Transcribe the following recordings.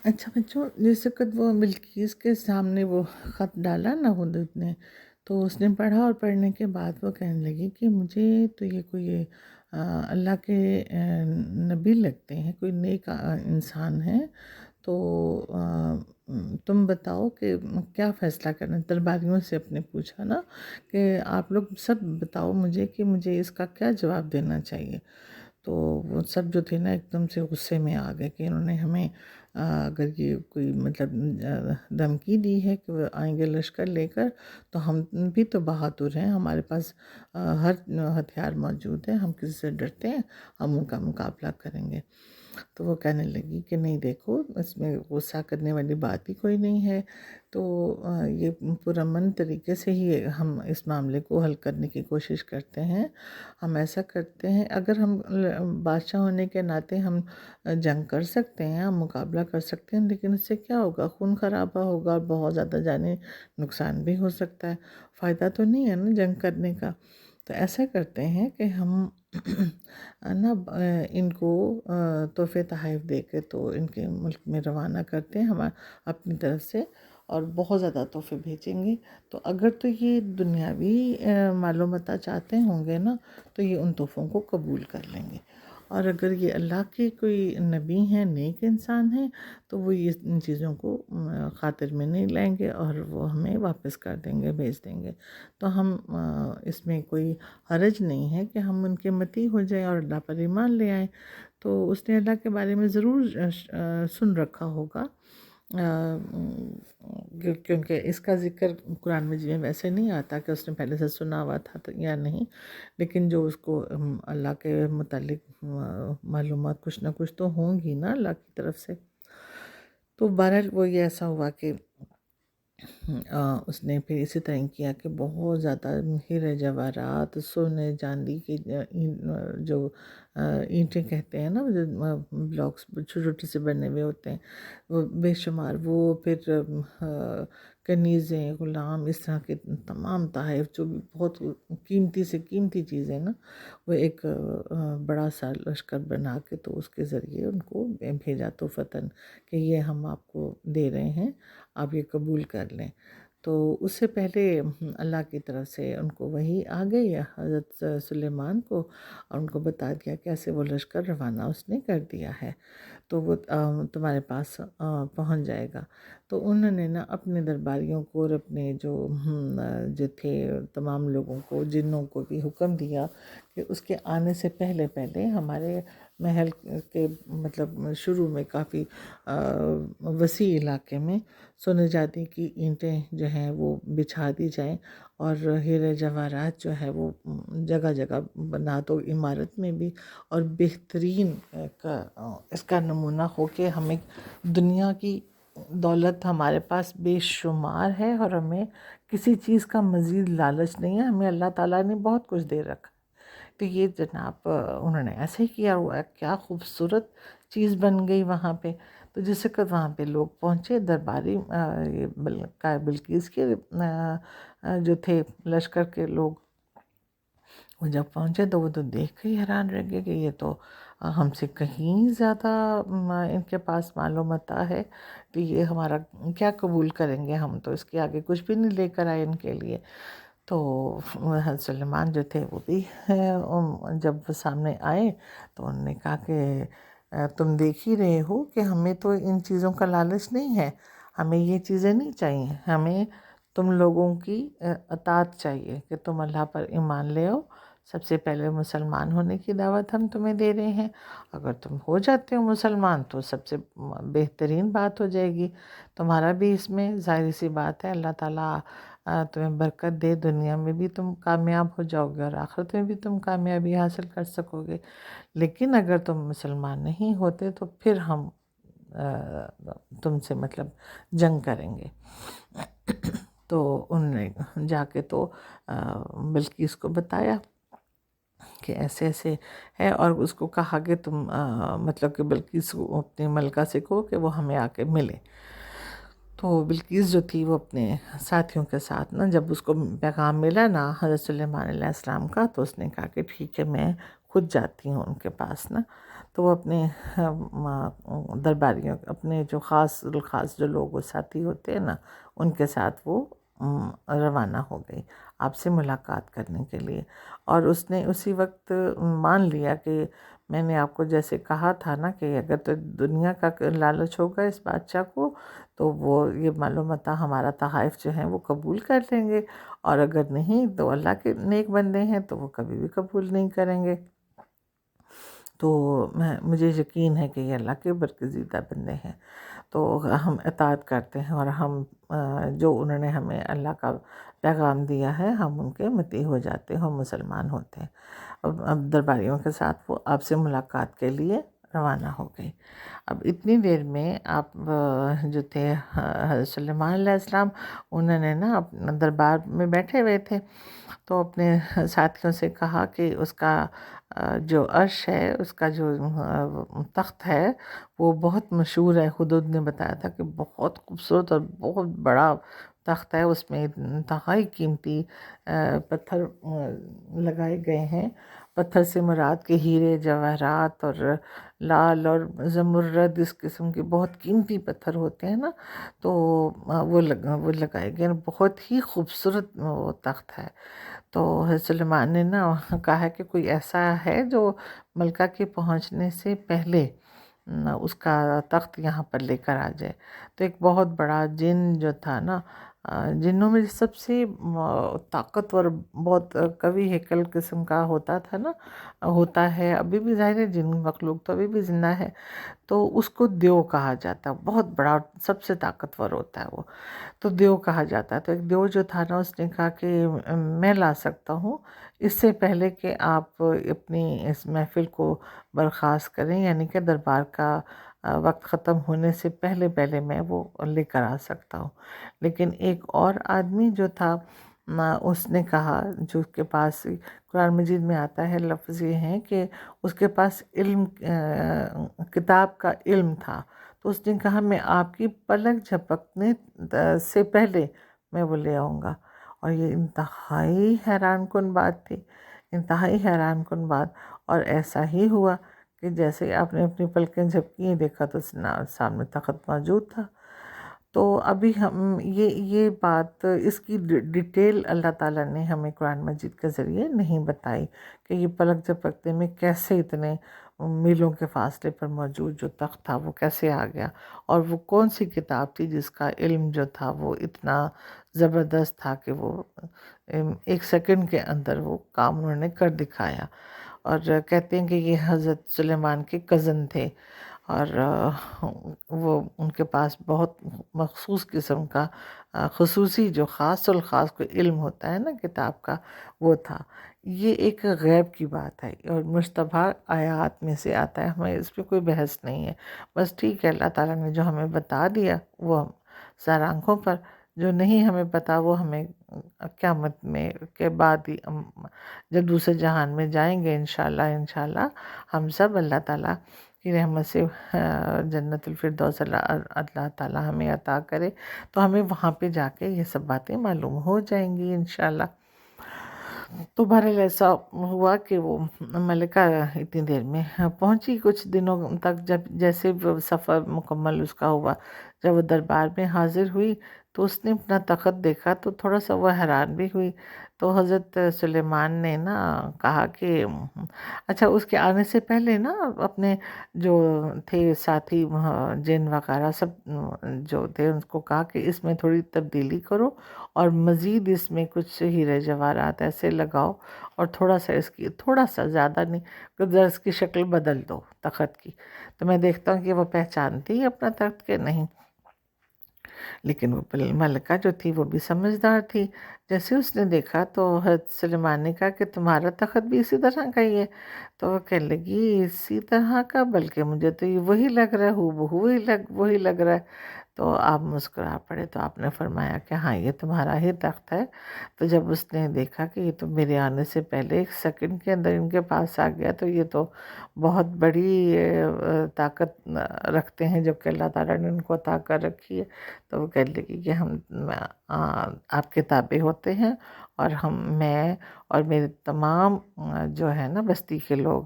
اچھا بچوں، جیسے کہ وہ بلقیس کے سامنے وہ خط ڈالا نا ہدہد نے، تو اس نے پڑھا، اور پڑھنے کے بعد وہ کہنے لگی کہ مجھے تو یہ کوئی اللہ کے نبی لگتے ہیں، کوئی نیک انسان ہے، تو تم بتاؤ کہ کیا فیصلہ کرنا۔ درباریوں سے اپنے پوچھا نا کہ آپ لوگ سب بتاؤ مجھے کہ مجھے اس کا کیا جواب دینا چاہیے۔ تو وہ سب جو تھے نا ایک دم سے غصے میں آ گئے کہ انہوں نے ہمیں اگر یہ کوئی مطلب دھمکی دی ہے کہ وہ آئیں گے لشکر لے کر، تو ہم بھی تو بہادر ہیں، ہمارے پاس ہر ہتھیار موجود ہے، ہم کسی سے ڈرتے ہیں، ہم ان کا مقابلہ کریں گے۔ تو وہ کہنے لگی کہ نہیں دیکھو، اس میں غصہ کرنے والی بات ہی کوئی نہیں ہے، تو یہ پرامن طریقے سے ہی ہم اس معاملے کو حل کرنے کی کوشش کرتے ہیں۔ ہم ایسا کرتے ہیں، اگر ہم بادشاہ ہونے کے ناطے ہم جنگ کر سکتے ہیں، ہم مقابلہ کر سکتے ہیں، لیکن اس سے کیا ہوگا؟ خون خرابہ ہوگا اور بہت زیادہ جانی نقصان بھی ہو سکتا ہے، فائدہ تو نہیں ہے نا جنگ کرنے کا۔ تو ایسا کرتے ہیں کہ ہم نا ان کو تحفے تحائف دے کے تو ان کے ملک میں روانہ کرتے ہیں ہم اپنی طرف سے، اور بہت زیادہ تحفے بھیجیں گے۔ تو اگر تو یہ دنیاوی معلومات چاہتے ہوں گے نا، تو یہ ان تحفوں کو قبول کر لیں گے، اور اگر یہ اللہ کے کوئی نبی ہیں، نیک انسان ہیں، تو وہ یہ ان چیزوں کو خاطر میں نہیں لیں گے، اور وہ ہمیں واپس کر دیں گے، بھیج دیں گے۔ تو ہم اس میں کوئی حرج نہیں ہے کہ ہم ان کے متی ہو جائیں اور اللہ پر ایمان لے آئیں۔ تو اس نے اللہ کے بارے میں ضرور سن رکھا ہوگا، کیونکہ اس کا ذکر قرآن مجید میں ویسے نہیں آتا کہ اس نے پہلے سے سنا ہوا تھا یا نہیں، لیکن جو اس کو اللہ کے متعلق معلومات کچھ نہ کچھ تو ہوں گی نا اللہ کی طرف سے۔ تو بہرحال وہ یہ ایسا ہوا کہ اس نے پھر اسی طرح کیا کہ بہت زیادہ ہیرے جواہرات، سونے چاندی کی جو اینٹیں کہتے ہیں نا، جو بلاکس چھوٹے چھوٹے سے بنے ہوئے ہوتے ہیں، وہ بے شمار، وہ پھر کنیزیں، غلام، اس طرح کے تمام تحائف جو بھی بہت قیمتی سے قیمتی چیزیں نا، وہ ایک بڑا سا لشکر بنا کے تو اس کے ذریعے ان کو بھیجا تحفتاً کہ یہ ہم آپ کو دے رہے ہیں، آپ یہ قبول کر لیں۔ تو اس سے پہلے اللہ کی طرف سے ان کو وحی آ گئی حضرت سلیمان کو، اور ان کو بتا دیا کہ ایسے وہ لشکر روانہ اس نے کر دیا ہے، تو وہ تمہارے پاس پہنچ جائے گا۔ تو انہوں نے نا اپنے درباریوں کو اور اپنے جو تھے تمام لوگوں کو، جنوں کو بھی حکم دیا کہ اس کے آنے سے پہلے پہلے ہمارے محل کے مطلب شروع میں کافی وسیع علاقے میں سونے چاندی کی اینٹیں جو ہیں وہ بچھا دی جائیں، اور ہیرے جواہرات جو ہے وہ جگہ جگہ بنا تو عمارت میں بھی، اور بہترین اس کا نمونہ ہو کہ ہمیں دنیا کی دولت ہمارے پاس بے شمار ہے، اور ہمیں کسی چیز کا مزید لالچ نہیں ہے، ہمیں اللہ تعالیٰ نے بہت کچھ دے رکھا۔ تو یہ جناب انہوں نے ایسے ہی کیا ہوا ہے، کیا خوبصورت چیز بن گئی وہاں پہ۔ تو جس وقت وہاں پہ لوگ پہنچے، درباری بلقیس کے جو تھے لشکر کے لوگ، وہ جب پہنچے تو وہ تو دیکھ کے ہی حیران رہ گئے کہ یہ تو ہم سے کہیں زیادہ ان کے پاس معلومات ہے، کہ یہ ہمارا کیا قبول کریں گے، ہم تو اس کے آگے کچھ بھی نہیں لے کر آئے ان کے لیے۔ تو حضرت سلیمان جو تھے وہ بھی جب وہ سامنے آئے تو انہوں نے کہا کہ تم دیکھ ہی رہے ہو کہ ہمیں تو ان چیزوں کا لالچ نہیں ہے، ہمیں یہ چیزیں نہیں چاہیے، ہمیں تم لوگوں کی اطاعت چاہیے کہ تم اللہ پر ایمان لے آؤ۔ سب سے پہلے مسلمان ہونے کی دعوت ہم تمہیں دے رہے ہیں، اگر تم ہو جاتے ہو مسلمان تو سب سے بہترین بات ہو جائے گی، تمہارا بھی اس میں ظاہر سی بات ہے اللہ تعالیٰ تمہیں برکت دے، دنیا میں بھی تم کامیاب ہو جاؤ گے اور آخرت میں بھی تم کامیابی حاصل کر سکو گے۔ لیکن اگر تم مسلمان نہیں ہوتے تو پھر ہم تم سے مطلب جنگ کریں گے۔ تو انہوں نے جا کے تو بلقیس کو بتایا کہ ایسے ایسے ہے، اور اس کو کہا کہ تم مطلب کہ بلقیس کو اپنی ملکہ سے کہو کہ وہ ہمیں آ کے ملے۔ تو بلقیس جو تھی وہ اپنے ساتھیوں کے ساتھ نا، جب اس کو پیغام ملا نا حضرت سلیمان علیہ السلام کا، تو اس نے کہا کہ ٹھیک ہے میں خود جاتی ہوں ان کے پاس نا۔ تو وہ اپنے درباریوں، اپنے جو خاص جو لوگ ساتھی ہوتے ہیں نا، ان کے ساتھ وہ روانہ ہو گئی آپ سے ملاقات کرنے کے لیے. اور اس نے اسی وقت مان لیا کہ میں نے آپ کو جیسے کہا تھا نا کہ اگر تو دنیا کا لالچ ہوگا اس بادشاہ کو تو وہ یہ معلوم تھا ہمارا تحائف جو ہیں وہ قبول کر لیں گے، اور اگر نہیں تو اللہ کے نیک بندے ہیں تو وہ کبھی بھی قبول نہیں کریں گے. تو مجھے یقین ہے کہ یہ اللہ کے برگزیدہ بندے ہیں، تو ہم اطاعت کرتے ہیں، اور ہم جو انہوں نے ہمیں اللہ کا پیغام دیا ہے ہم ان کے مطیع ہو جاتے ہیں، ہم مسلمان ہوتے ہیں. اب درباریوں کے ساتھ وہ آپ سے ملاقات کے لیے روانہ ہو گئی. اب اتنی دیر میں آپ جو تھے حضرت سلیمان علیہ السلام، انہوں نے نا اپنا دربار میں بیٹھے ہوئے تھے، تو اپنے ساتھیوں سے کہا کہ اس کا جو عرش ہے، اس کا جو تخت ہے وہ بہت مشہور ہے. حدود نے بتایا تھا کہ بہت خوبصورت اور بہت بڑا تخت ہے، اس میں انتہائی قیمتی پتھر لگائے گئے ہیں. پتھر سے مراد کے ہیرے جواہرات اور لال اور زمرد اس قسم کے بہت قیمتی پتھر ہوتے ہیں نا، تو وہ لگائے گئے. بہت ہی خوبصورت وہ تخت ہے. تو حضرت سلیمان نے نا کہا ہے کہ کوئی ایسا ہے جو ملکہ کے پہنچنے سے پہلے اس کا تخت یہاں پر لے کر آ جائے. تو ایک بہت بڑا جن جو تھا نا، جنوں میں سب سے طاقتور، بہت قوی ہیکل قسم کا ہوتا تھا نا، ہوتا ہے ابھی بھی، ظاہر ہے جن مخلوق تو ابھی بھی زندہ ہے، تو اس کو دیو کہا جاتا ہے. بہت بڑا، سب سے طاقتور ہوتا ہے وہ، تو دیو کہا جاتا ہے. تو ایک دیو جو تھا نا، اس نے کہا کہ میں لا سکتا ہوں اس سے پہلے کہ آپ اپنی اس محفل کو برخاست کریں، یعنی کہ دربار کا وقت ختم ہونے سے پہلے میں وہ لے کر آ سکتا ہوں. لیکن ایک اور آدمی جو تھا، اس نے کہا، جو اس کے پاس قرآن مجید میں آتا ہے، لفظ یہ ہیں کہ اس کے پاس علم، کتاب کا علم تھا. تو اس نے کہا میں آپ کی پلک جھپکنے سے پہلے میں وہ لے آؤں گا. اور یہ انتہائی حیران کن بات تھی، انتہائی حیران کن بات. اور ایسا ہی ہوا کہ جیسے آپ نے اپنی پلکیں جھپکی، دیکھا تو سامنے تخت موجود تھا. تو ابھی ہم یہ بات، اس کی ڈیٹیل اللہ تعالیٰ نے ہمیں قرآن مجید کے ذریعے نہیں بتائی کہ یہ پلک جھپکتے میں کیسے اتنے میلوں کے فاصلے پر موجود جو تخت تھا وہ کیسے آ گیا، اور وہ کون سی کتاب تھی جس کا علم جو تھا وہ اتنا زبردست تھا کہ وہ 1 سیکنڈ کے اندر وہ کام انہوں نے کر دکھایا. اور کہتے ہیں کہ یہ حضرت سلیمان کے کزن تھے، اور وہ ان کے پاس بہت مخصوص قسم کا خصوصی جو خاص الخاص کوئی علم ہوتا ہے نا کتاب کا، وہ تھا. یہ ایک غیب کی بات ہے اور مشتبہ آیات میں سے آتا ہے، ہمیں اس پہ کوئی بحث نہیں ہے. بس ٹھیک ہے، اللہ تعالیٰ نے جو ہمیں بتا دیا وہ ہم سر آنکھوں پر، جو نہیں ہمیں پتا وہ ہمیں قیامت میں کے بعد ہی جب دوسرے جہان میں جائیں گے انشاءاللہ ہم سب اللہ تعالیٰ کی رحمت سے جنت الفردوس اللہ تعالیٰ ہمیں عطا کرے، تو ہمیں وہاں پہ جا کے یہ سب باتیں معلوم ہو جائیں گی انشاءاللہ. تو بہرحال ایسا ہوا کہ وہ ملکہ اتنی دیر میں پہنچی. کچھ دنوں تک جب جیسے وہ سفر مکمل اس کا ہوا، جب وہ دربار میں حاضر ہوئی تو اس نے اپنا تخت دیکھا تو تھوڑا سا وہ حیران بھی ہوئی. تو حضرت سلیمان نے نا کہا کہ اچھا، اس کے آنے سے پہلے نا اپنے جو تھے ساتھی جن وغیرہ سب جو تھے ان کو کہا کہ اس میں تھوڑی تبدیلی کرو، اور مزید اس میں کچھ ہیرے جواہرات ایسے لگاؤ، اور تھوڑا سا اس کی، تھوڑا سا، زیادہ نہیں، ذرا اس کی شکل بدل دو تخت کی، تو میں دیکھتا ہوں کہ وہ پہچانتی ہے اپنا تخت کہ نہیں. لیکن وہ ملکہ جو تھی وہ بھی سمجھدار تھی. جیسے اس نے دیکھا تو حضرت سلیمان نے کہا کہ تمہارا تخت بھی اسی طرح کا ہی ہے. تو وہ کہنے لگی اسی طرح کا، بلکہ مجھے تو یہ وہی لگ رہا ہے، ہو وہی لگ رہا ہے. تو آپ مسکرا پڑے. تو آپ نے فرمایا کہ ہاں یہ تمہارا ہی تخت ہے. تو جب اس نے دیکھا کہ یہ تو میرے آنے سے پہلے 1 سیکنڈ کے اندر ان کے پاس آ گیا، تو یہ تو بہت بڑی طاقت رکھتے ہیں جو کہ اللہ تعالیٰ نے ان کو عطا کر رکھی ہے. تو وہ کہنے لگی کہ ہم آپ کے تابع ہوتے ہیں، اور میں اور میرے تمام جو ہے نا بستی کے لوگ،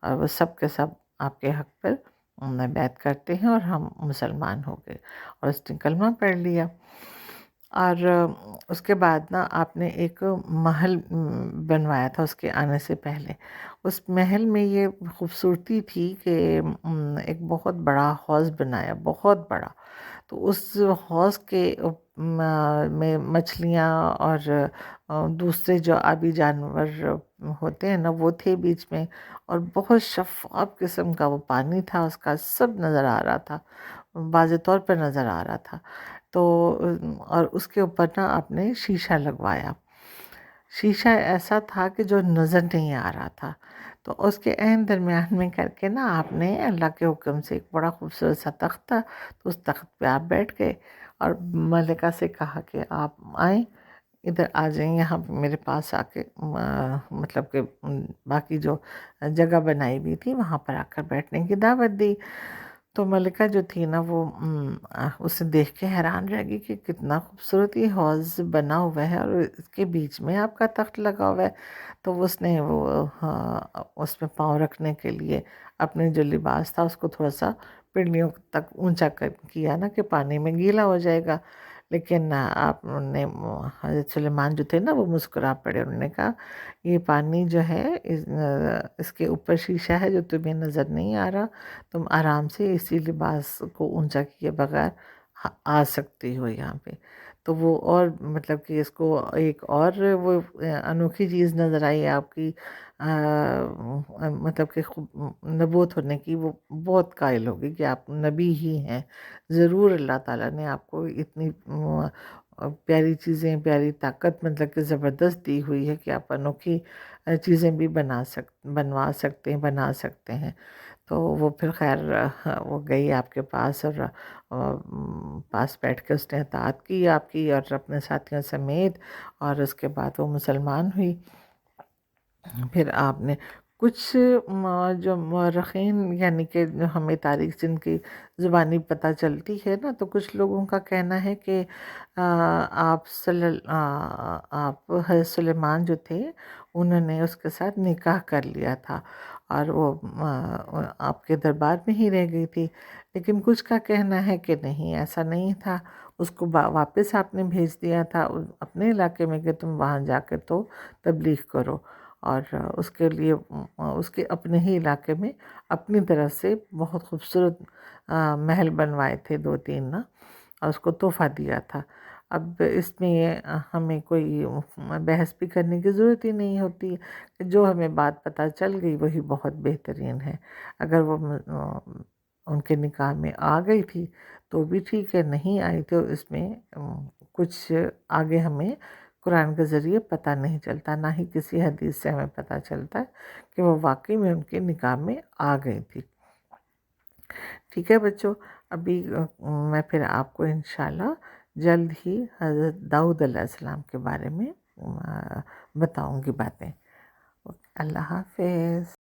اور وہ سب کے سب آپ کے حق پر بیعت کرتے ہیں اور ہم مسلمان ہو گئے، اور اس نے کلمہ پڑھ لیا۔ اور اس کے بعد نا آپ نے ایک محل بنوایا تھا اس کے آنے سے پہلے۔ اس محل میں یہ خوبصورتی تھی کہ ایک بہت بڑا حوض بنایا، بہت بڑا۔ تو اس حوض کے میں مچھلیاں اور دوسرے جو آبی جانور ہوتے ہیں نا وہ تھے بیچ میں، اور بہت شفاف قسم کا وہ پانی تھا، اس کا سب نظر آ رہا تھا، واضح طور پر نظر آ رہا تھا۔ تو اور اس کے اوپر نا آپ نے شیشہ لگوایا، شیشہ ایسا تھا کہ جو نظر نہیں آ رہا تھا۔ تو اس کے عین درمیان میں کر کے نا آپ نے اللہ کے حکم سے ایک بڑا خوبصورت سا تخت تھا، تو اس تخت پہ آپ بیٹھ گئے اور ملکہ سے کہا کہ آپ آئیں، ادھر آ جائیں، یہاں میرے پاس آ کے مطلب کہ باقی جو جگہ بنائی ہوئی تھی وہاں پر آ کر بیٹھنے کی دعوت دی۔ تو ملکہ جو تھی نا وہ اسے دیکھ کے حیران رہ گئی کہ کتنا خوبصورت یہ حوض بنا ہوا ہے اور اس کے بیچ میں آپ کا تخت لگا ہوا ہے۔ تو اس نے اس میں پاؤں رکھنے کے لیے اپنے جو لباس تھا اس کو تھوڑا سا پنڈلیوں تک اونچا کیا نا کہ پانی میں گیلا ہو جائے گا، لیکن آپ نے حضرت سلیمان جو تھے نا وہ مسکرا پڑے، انہوں نے کہا یہ پانی جو ہے اس کے اوپر شیشہ ہے جو تمہیں نظر نہیں آ رہا، تم آرام سے اسی لباس کو اونچا کیے بغیر آ سکتی ہو یہاں پہ۔ تو وہ اور مطلب کہ اس کو ایک اور وہ انوکھی چیز نظر آئی آپ کی، مطلب کہ نبوت ہونے کی، وہ بہت قائل ہوگی کہ آپ نبی ہی ہیں، ضرور اللہ تعالیٰ نے آپ کو اتنی پیاری چیزیں، پیاری طاقت مطلب کہ زبردست دی ہوئی ہے کہ آپ انوکھی چیزیں بھی بنوا سکتے ہیں، بنا سکتے ہیں۔ تو وہ پھر خیر وہ گئی آپ کے پاس اور پاس بیٹھ کے اس نے اطاعت کی آپ کی اور اپنے ساتھیوں سمیت، اور اس کے بعد وہ مسلمان ہوئی۔ پھر آپ نے کچھ جو مورخین یعنی کہ جو ہمیں تاریخ جن کی زبانی پتہ چلتی ہے نا، تو کچھ لوگوں کا کہنا ہے کہ آپ حضرت سلیمان جو تھے انہوں نے اس کے ساتھ نکاح کر لیا تھا اور وہ آپ کے دربار میں ہی رہ گئی تھی، لیکن کچھ کا کہنا ہے کہ نہیں، ایسا نہیں تھا، اس کو واپس آپ نے بھیج دیا تھا اپنے علاقے میں کہ تم وہاں جا کے تو تبلیغ کرو، اور اس کے لیے اس کے اپنے ہی علاقے میں اپنی طرف سے بہت خوبصورت محل بنوائے تھے 2-3 نا، اور اس کو تحفہ دیا تھا۔ اب اس میں ہمیں کوئی بحث بھی کرنے کی ضرورت ہی نہیں ہوتی، کہ جو ہمیں بات پتہ چل گئی وہی بہت بہترین ہے۔ اگر وہ ان کے نکاح میں آ گئی تھی تو بھی ٹھیک ہے، نہیں آئی تو اس میں کچھ آگے ہمیں قرآن کے ذریعے پتہ نہیں چلتا، نہ ہی کسی حدیث سے ہمیں پتہ چلتا ہے کہ وہ واقعی میں ان کے نکاح میں آ گئی تھی۔ ٹھیک ہے بچوں، ابھی میں پھر آپ کو انشاءاللہ جلد ہی حضرت داؤد علیہ السلام کے بارے میں بتاؤں گی باتیں۔ اللہ حافظ۔